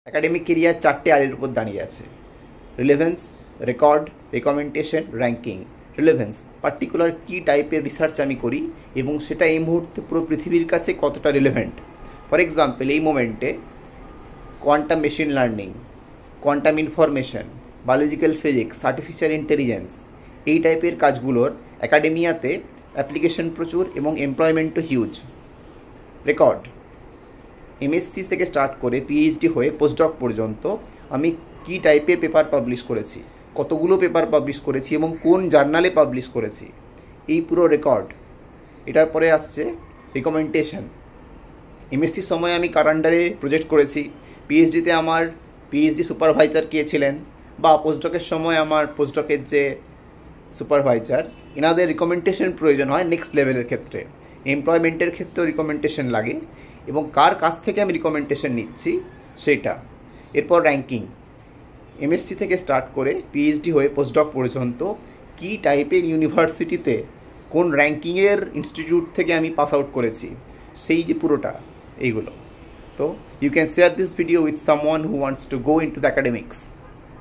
Academic career 4টে আরের উপর দাঁড়িয়ে আছে। Relevance, record, recommendation, ranking. Relevance particular কী টাইপের রিসার্চ আমি করি এবং সেটা এই মুহূর্তে পুরো পৃথিবীর কাছে কতটা রিলেভেন্ট। ফর এক্সাম্পল, এই মোমেন্টে quantum machine learning, quantum information, biological physics, artificial intelligence, এই টাইপের কাজগুলোর অ্যাকাডেমিয়াতে অ্যাপ্লিকেশন প্রচুর এবং এমপ্লয়মেন্টও হিউজ। রেকর্ড, এমএসসি থেকে স্টার্ট করে পিএইচডি হয়ে পোস্টডক পর্যন্ত আমি কী টাইপের পেপার পাবলিশ করেছি, কতগুলো পেপার পাবলিশ করেছি এবং কোন জার্নালে পাবলিশ করেছি, এই পুরো রেকর্ড। এটার পরে আসছে রিকমেন্ডেশন। এমএসসির সময় আমি কার আন্ডারে প্রজেক্ট করেছি, পিএইচডিতে আমার পিএইচডি সুপারভাইজার কে ছিলেন, বা পোস্টডকের সময় আমার পোস্টডকের যে সুপারভাইজার, এনাদের রিকমেন্ডেশন প্রয়োজন হয় নেক্সট লেভেলের ক্ষেত্রে। এমপ্লয়মেন্টের ক্ষেত্রেও রিকমেন্ডেশন লাগে এবং কার কাছ থেকে আমি রিকমেন্ডেশন নিচ্ছি সেটা। এরপর র্যাঙ্কিং, এমএসসি থেকে স্টার্ট করে পিএইচডি হয়ে পোস্টডক পর্যন্ত কী টাইপের ইউনিভার্সিটিতে কোন র্যাঙ্কিংয়ের ইনস্টিটিউট থেকে আমি পাস আউট করেছি, সেই যে পুরোটা এইগুলো। তো you can share this video with someone who wants to go into the academics.